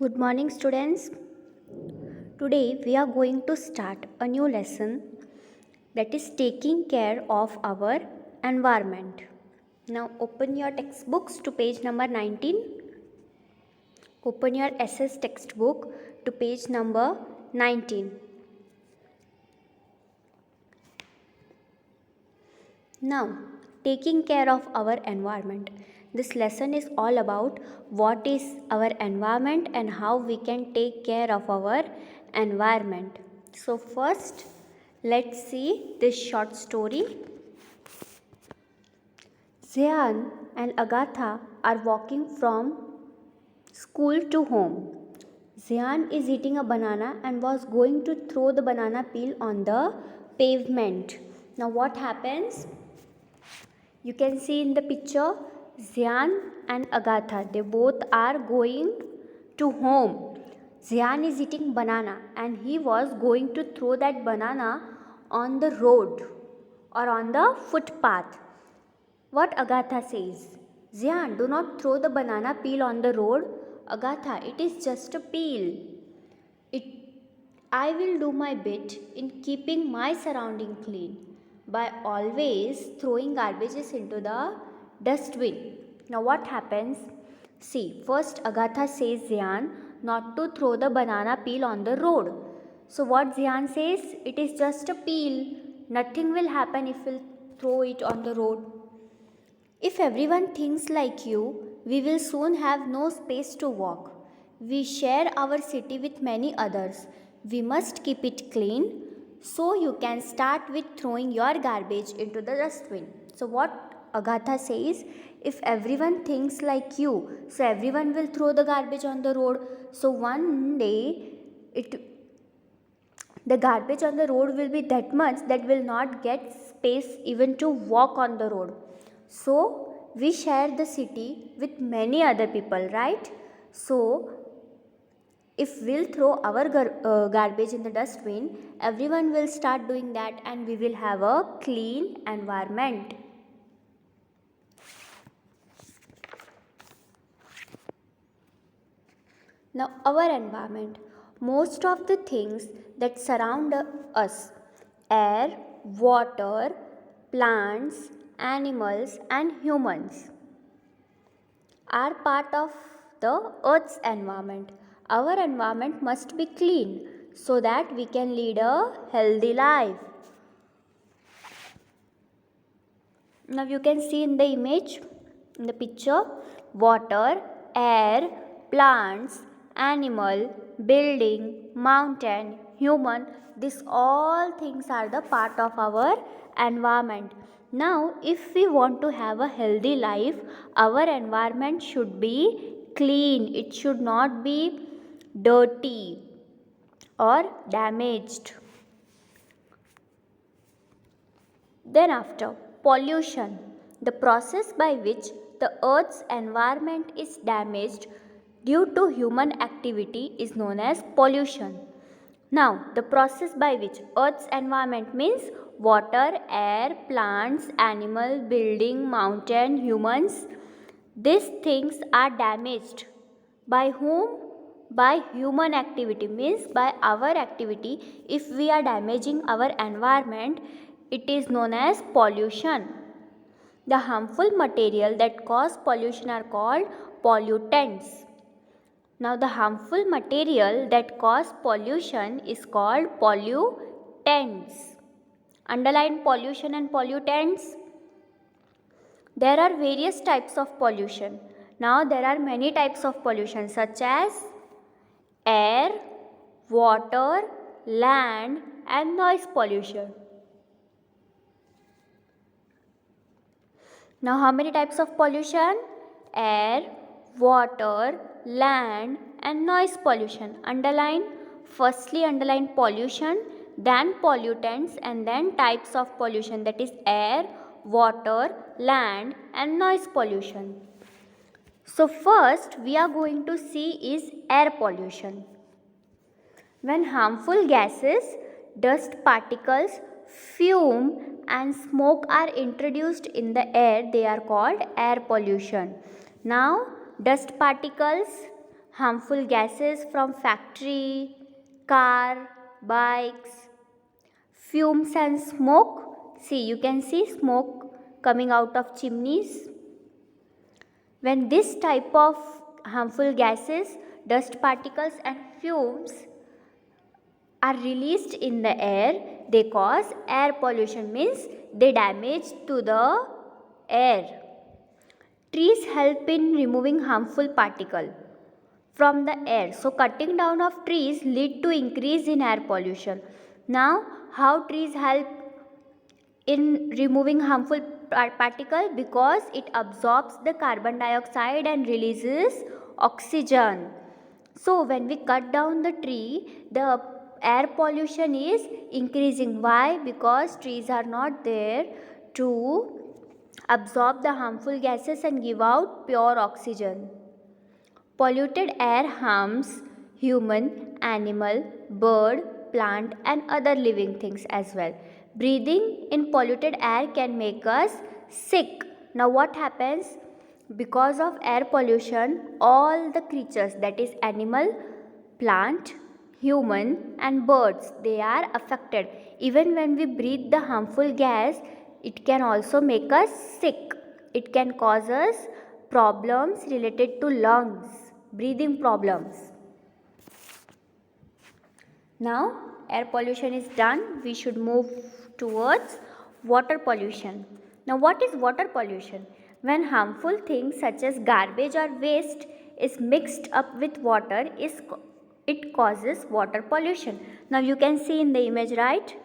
Good morning, students. Today we are going to start a new lesson that is taking care of our environment. Now, open your textbooks to page number 19. Open your SS textbook to page number 19. Now, taking care of our environment. This lesson is all about what is our environment and how we can take care of our environment. So first, let's see this short story. Zian and Agatha are walking from school to home. Zian is eating a banana and was going to throw the banana peel on the pavement. Now what happens? You can see in the picture Zian and Agatha. They both are going to home. Zian is eating banana and he was going to throw that banana on the road or on the footpath. What Agatha says? Zian, do not throw the banana peel on the road. Agatha, it is just a peel. I will do my bit in keeping my surrounding clean by always throwing garbages into the dustbin. Now what happens? See, first Agatha says Zian not to throw the banana peel on the road. So what Zian says? It is just a peel. Nothing will happen if we'll throw it on the road. If everyone thinks like you, we will soon have no space to walk. We share our city with many others. We must keep it clean. So you can start with throwing your garbage into the dustbin. So what Agatha says, if everyone thinks like you, so everyone will throw the garbage on the road. So one day the garbage on the road will be that much that will not get space even to walk on the road. So we share the city with many other people, right? So if we'll throw our garbage in the dustbin, everyone will start doing that and we will have a clean environment. Now, our environment. Most of the things that surround us, air, water, plants, animals, and humans, are part of the Earth's environment. Our environment must be clean so that we can lead a healthy life. Now you can see in the image, in the picture, water, air, plants, animal, building, mountain, human, these all things are the part of our environment. Now if we want to have a healthy life, our environment should be clean. It should not be dirty or damaged. Then after, pollution, the process by which the earth's environment is damaged due to human activity is known as pollution. Now, the process by which earth's environment means water, air, plants, animal, building, mountain, humans, these things are damaged. By whom? By human activity, means by our activity. If we are damaging our environment, it is known as pollution. The harmful material that cause pollution are called pollutants. Now the harmful material that cause pollution is called pollutants. Underline pollution and pollutants. There are various types of pollution. Now there are many types of pollution such as air, water, land and noise pollution. Now how many types of pollution? Air, water, land and noise pollution. Underline. Firstly underline pollution, then pollutants and then types of pollution, that is air, water, land and noise pollution. So first we are going to see is air pollution. When harmful gases, dust particles, fume and smoke are introduced in the air, they are called air pollution. Now dust particles, harmful gases from factory, car, bikes, fumes and smoke. See, you can see smoke coming out of chimneys. When this type of harmful gases, dust particles and fumes are released in the air, they cause air pollution, means they damage to the air. Trees help in removing harmful particle from the air. So cutting down of trees lead to increase in air pollution. Now how trees help in removing harmful particle? Because it absorbs the carbon dioxide and releases oxygen. So when we cut down the tree, the air pollution is increasing. Why? Because trees are not there to absorb the harmful gases and give out pure oxygen. Polluted air harms human, animal, bird, plant and other living things as well. Breathing in polluted air can make us sick. Now what happens? Because of air pollution, all the creatures, that is animal, plant, human and birds, they are affected. Even when we breathe the harmful gas, it can also make us sick. It can cause us problems related to lungs, breathing problems. Now air pollution is done, we should move towards water pollution. Now what is water pollution? When harmful things such as garbage or waste is mixed up with water, it causes water pollution. Now you can see in the image, right?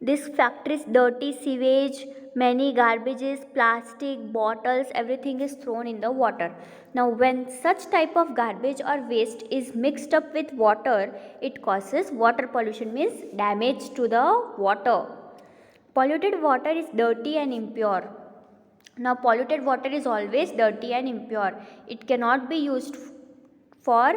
This factory's dirty sewage, many garbages, plastic, bottles, everything is thrown in the water. Now when such type of garbage or waste is mixed up with water, it causes water pollution, means damage to the water. Polluted water is dirty and impure. Now polluted water is always dirty and impure. It cannot be used for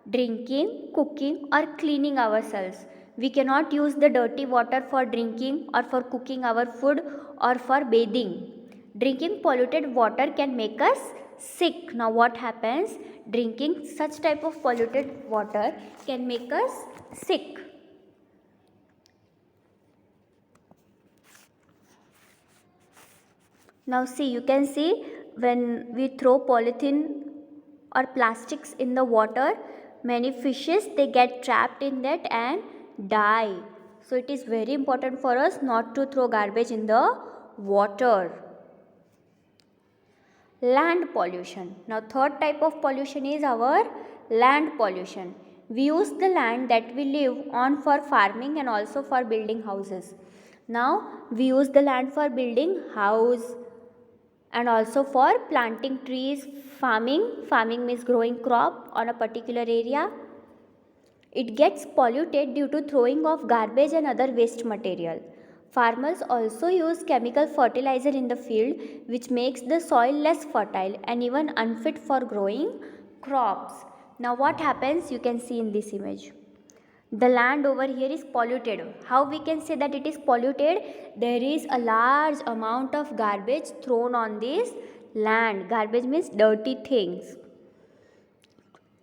drinking, cooking or cleaning ourselves. We cannot use the dirty water for drinking or for cooking our food or for bathing. Drinking polluted water can make us sick. Now what happens? Drinking such type of polluted water can make us sick. Now see, you can see when we throw polythene or plastics in the water, many fishes, they get trapped in that and die. So it is very important for us not to throw garbage in the water. Land pollution. Now third type of pollution is our land pollution. We use the land that we live on for farming and also for building houses. Now we use the land for building house and also for planting trees. Farming means growing crop on a particular area. It gets polluted due to throwing of garbage and other waste material. Farmers also use chemical fertilizer in the field, which makes the soil less fertile and even unfit for growing crops. Now what happens? You can see in this image. The land over here is polluted. How we can say that it is polluted? There is a large amount of garbage thrown on this land. Garbage means dirty things.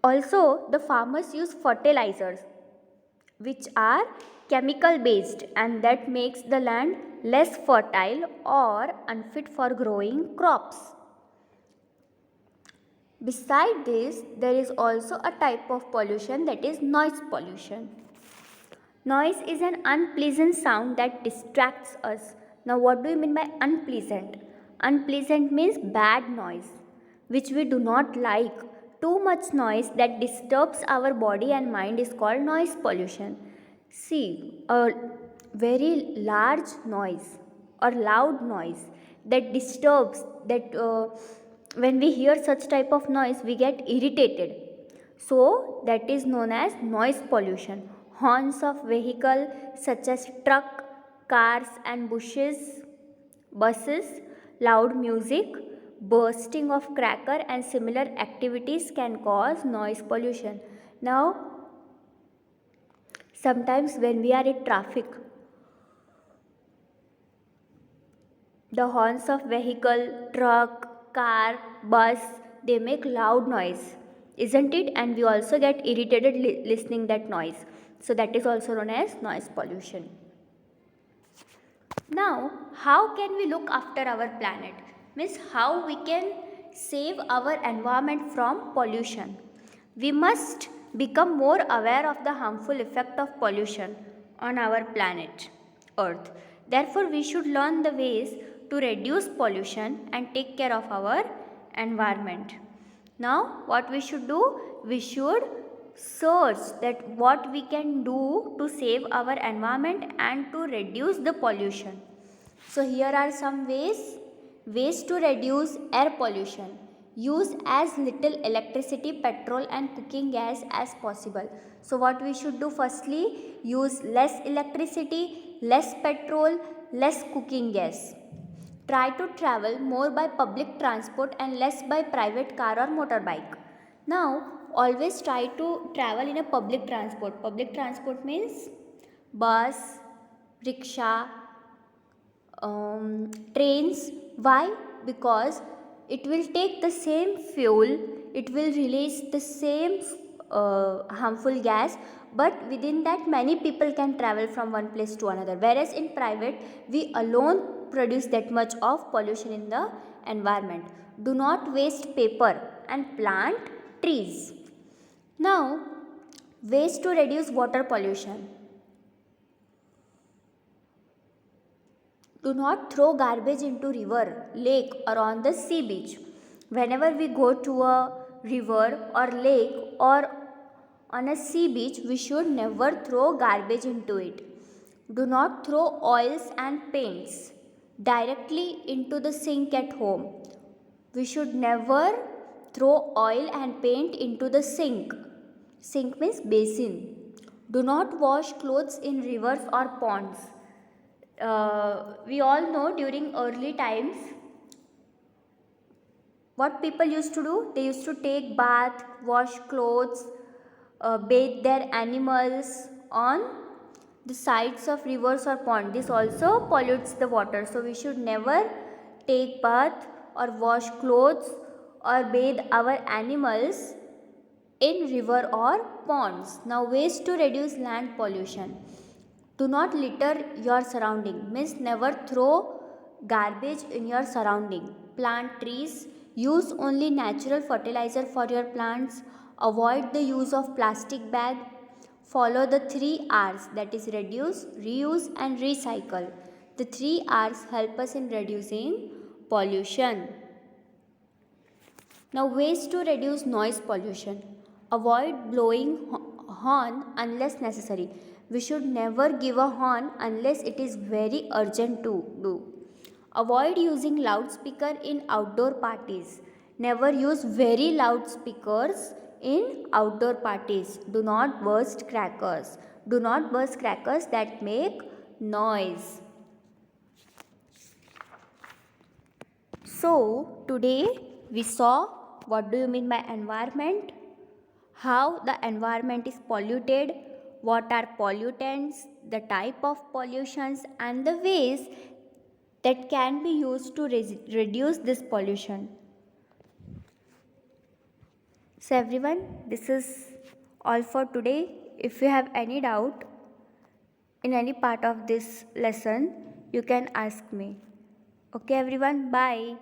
Also, the farmers use fertilizers which are chemical based, and that makes the land less fertile or unfit for growing crops. Beside this, there is also a type of pollution, that is noise pollution. Noise is an unpleasant sound that distracts us. Now what do you mean by unpleasant? Unpleasant means bad noise, which we do not like. Too much noise that disturbs our body and mind is called noise pollution. See, a very large noise or loud noise that disturbs, when we hear such type of noise we get irritated. So that is known as noise pollution. Horns of vehicle such as truck, cars and buses, loud music, bursting of cracker and similar activities can cause noise pollution. Now sometimes when we are in traffic, the horns of vehicle, truck, car, bus, they make loud noise. isn't it? And we also get irritated listening that noise. So that is also known as noise pollution. Now, how can we look after our planet? Means how we can save our environment from pollution. We must become more aware of the harmful effect of pollution on our planet, Earth. Therefore, we should learn the ways to reduce pollution and take care of our environment. Now, what we should do? We should search that what we can do to save our environment and to reduce the pollution. So here are some ways to reduce air pollution. Use as little electricity, petrol and cooking gas as possible. So what we should do? Firstly, use less electricity, less petrol, less cooking gas. Try to travel more by public transport and less by private car or motorbike. Now, always try to travel in a public transport. Public transport means bus, rickshaw, trains. Why? Because it will take the same fuel, it will release the same harmful gas, but within that many people can travel from one place to another, whereas in private we alone produce that much of pollution in the environment. Do not waste paper and plant trees. Now, ways to reduce water pollution. Do not throw garbage into river, lake or on the sea beach. Whenever we go to a river or lake or on a sea beach, we should never throw garbage into it. Do not throw oils and paints directly into the sink at home. We should never throw oil and paint into the sink. Sink means basin. Do not wash clothes in rivers or ponds. We all know during early times what people used to do. They used to take bath, wash clothes, bathe their animals on the sides of rivers or pond. This also pollutes the water, so we should never take bath or wash clothes or bathe our animals in river or ponds. Now, ways to reduce land pollution. Do not litter your surrounding, means never throw garbage in your surrounding. Plant trees, use only natural fertilizer for your plants, avoid the use of plastic bag, follow the 3 R's, that is reduce, reuse and recycle. The 3 R's help us in reducing pollution. Now, ways to reduce noise pollution. Avoid blowing horn unless necessary. We should never give a horn unless it is very urgent to do. Avoid using loudspeaker in outdoor parties. Never use very loud speakers in outdoor parties. Do not burst crackers. Do not burst crackers that make noise. So, today we saw what do you mean by environment, how the environment is polluted, what are pollutants, the type of pollutions and the ways that can be used to reduce this pollution. So everyone, this is all for today. If you have any doubt in any part of this lesson, you can ask me. Okay everyone, bye.